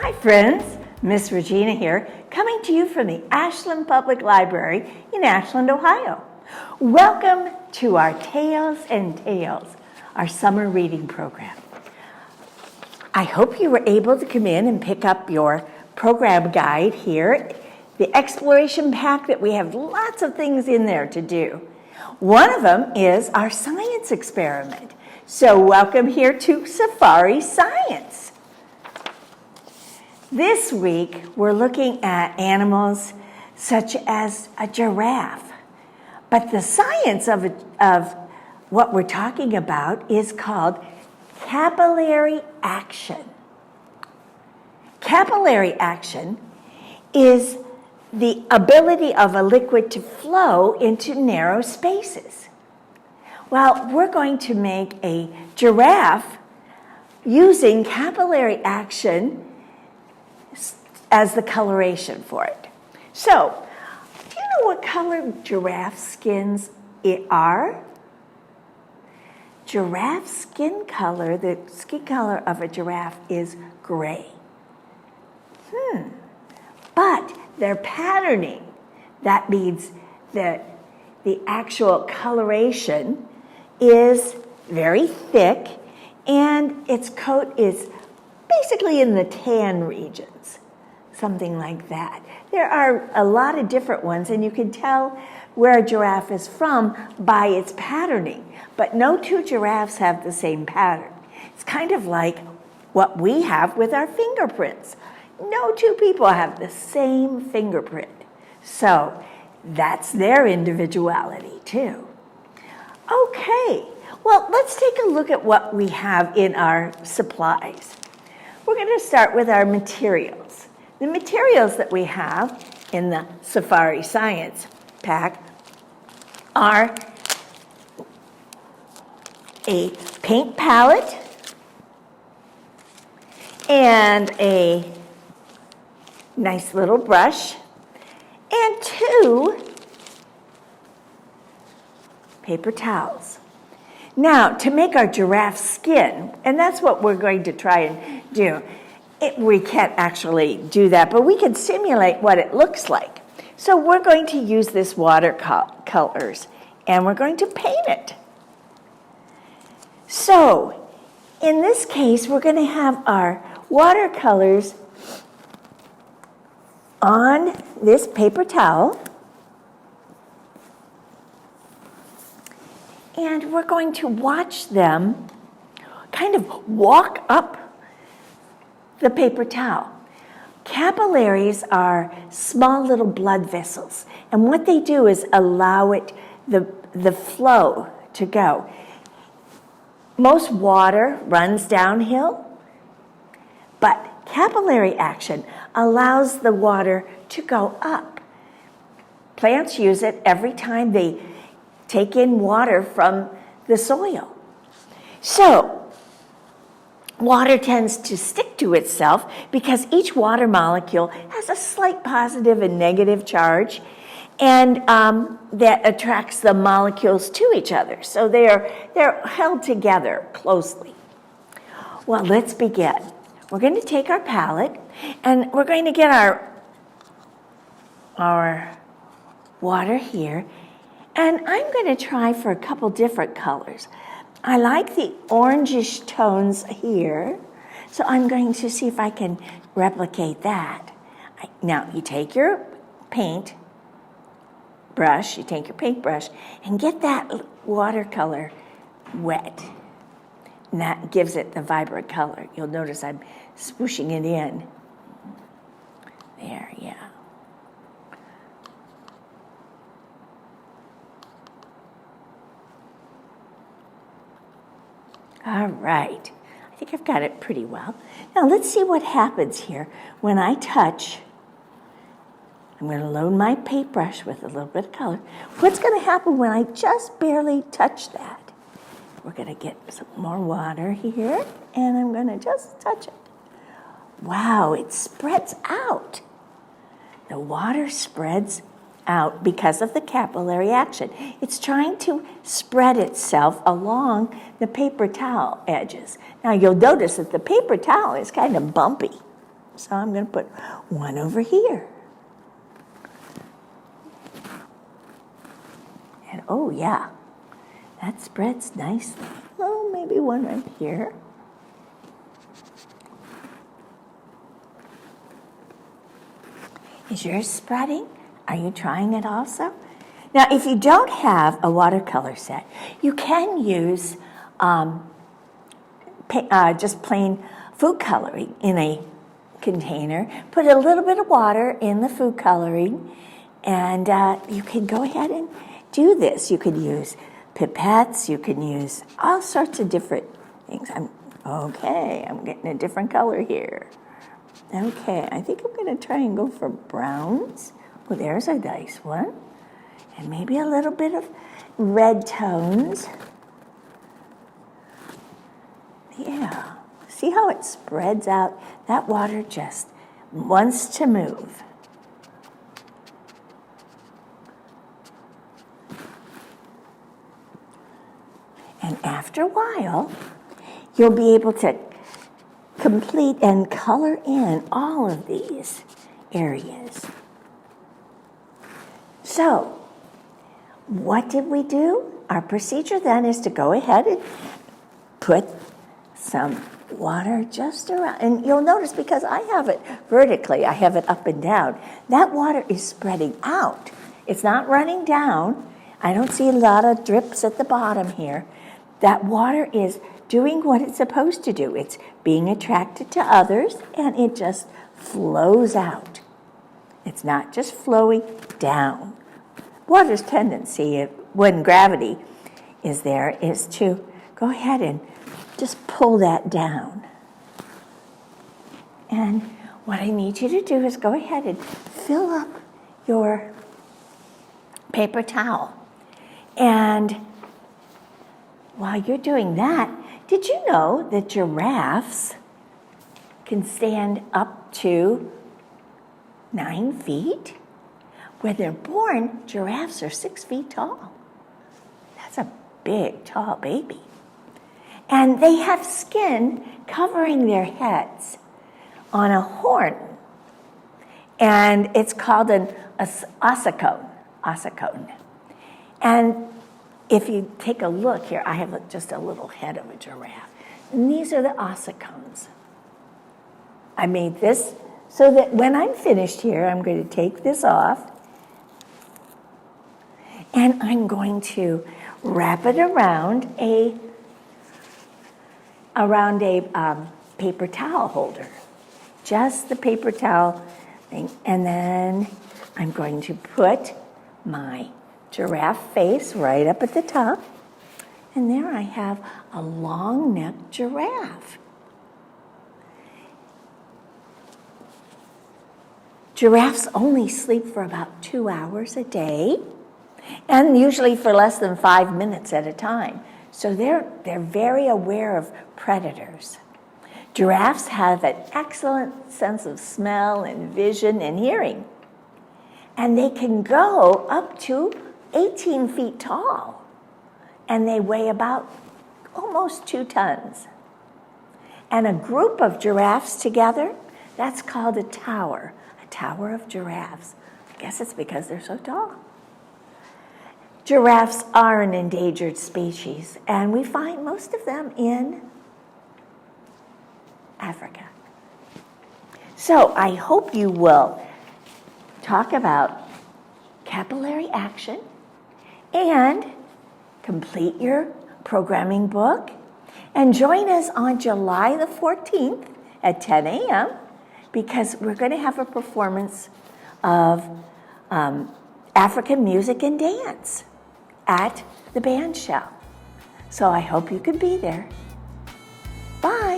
Hi friends, Miss Regina here, coming to you from the Ashland Public Library in Ashland, Ohio. Welcome to our Tales and Tales, our summer reading program. I hope you were able to come in and pick up your program guide here, the exploration pack that we have lots of things in there to do. One of them is our science experiment. So welcome here to Safari Science. This week, we're looking at animals such as a giraffe. But the science of what we're talking about is called capillary action. Capillary action is the ability of a liquid to flow into narrow spaces. Well, we're going to make a giraffe using capillary action as the coloration for it. So, do you know what color giraffe skins are? Giraffe skin color, the skin color of a giraffe is gray. But their patterning, that means that the actual coloration is very thick and its coat is basically in the tan regions, something like that. There are a lot of different ones, and you can tell where a giraffe is from by its patterning, but no two giraffes have the same pattern. It's kind of like what we have with our fingerprints. No two people have the same fingerprint. So that's their individuality too. Okay, well, let's take a look at what we have in our supplies. We're going to start with our materials. The materials that we have in the Safari Science pack are a paint palette and a nice little brush and 2 paper towels. Now, to make our giraffe skin, and that's what we're going to try and do. We can't actually do that, but we can simulate what it looks like. So we're going to use this watercolors, and we're going to paint it. So, in this case, we're going to have our watercolors on this paper towel. And we're going to watch them kind of walk up the paper towel. Capillaries are small little blood vessels, and what they do is allow the flow to go. Most water runs downhill, but capillary action allows the water to go up. Plants use it every time they take in water from the soil. So, water tends to stick to itself because each water molecule has a slight positive and negative charge, and that attracts the molecules to each other. So they're held together closely. Well, let's begin. We're going to take our palette and we're going to get our water here, and I'm going to try for a couple different colors. I like the orangish tones here, so I'm going to see if I can replicate that. Now, you take your paintbrush, and get that watercolor wet. And that gives it the vibrant color. You'll notice I'm swooshing it in. There, yeah. All right, I think I've got it pretty well. Now let's see what happens here when I touch. I'm going to load my paintbrush with a little bit of color. What's going to happen when I just barely touch that? We're going to get some more water here, and I'm going to just touch it. Wow, it spreads out. The water spreads out because of the capillary action. It's trying to spread itself along the paper towel edges. Now you'll notice that the paper towel is kind of bumpy. So I'm going to put one over here. And oh yeah, that spreads nicely. Oh, maybe one right here. Is yours spreading? Are you trying it also? Now, if you don't have a watercolor set, you can use just plain food coloring in a container. Put a little bit of water in the food coloring, and you can go ahead and do this. You could use pipettes. You can use all sorts of different things. I'm getting a different color here. Okay, I think I'm going to try and go for browns. Well, there's a nice one. And maybe a little bit of red tones. Yeah, see how it spreads out? That water just wants to move. And after a while, you'll be able to complete and color in all of these areas. So, what did we do? Our procedure then is to go ahead and put some water just around. And you'll notice because I have it vertically, I have it up and down, that water is spreading out. It's not running down. I don't see a lot of drips at the bottom here. That water is doing what it's supposed to do. It's being attracted to others, and it just flows out. It's not just flowing down. Water's tendency, when gravity is there, is to go ahead and just pull that down. And what I need you to do is go ahead and fill up your paper towel. And while you're doing that, did you know that giraffes can stand up to 9 feet? When they're born, giraffes are 6 feet tall. That's a big, tall baby. And they have skin covering their heads on a horn. And it's called an ossicone. And if you take a look here, I have just a little head of a giraffe. And these are the ossicones. I made this so that when I'm finished here, I'm going to take this off. And I'm going to wrap it around a paper towel holder. Just the paper towel thing. And then I'm going to put my giraffe face right up at the top. And there I have a long-necked giraffe. Giraffes only sleep for about 2 hours a day, and usually for less than 5 minutes at a time. So they're very aware of predators. Giraffes have an excellent sense of smell and vision and hearing. And they can go up to 18 feet tall. And they weigh about almost 2 tons. And a group of giraffes together, that's called a tower of giraffes. I guess it's because they're so tall. Giraffes are an endangered species, and we find most of them in Africa. So I hope you will talk about capillary action and complete your programming book, and join us on July the 14th at 10 a.m. because we're going to have a performance of African music and dance at the band shell. So I hope you could be there. Bye.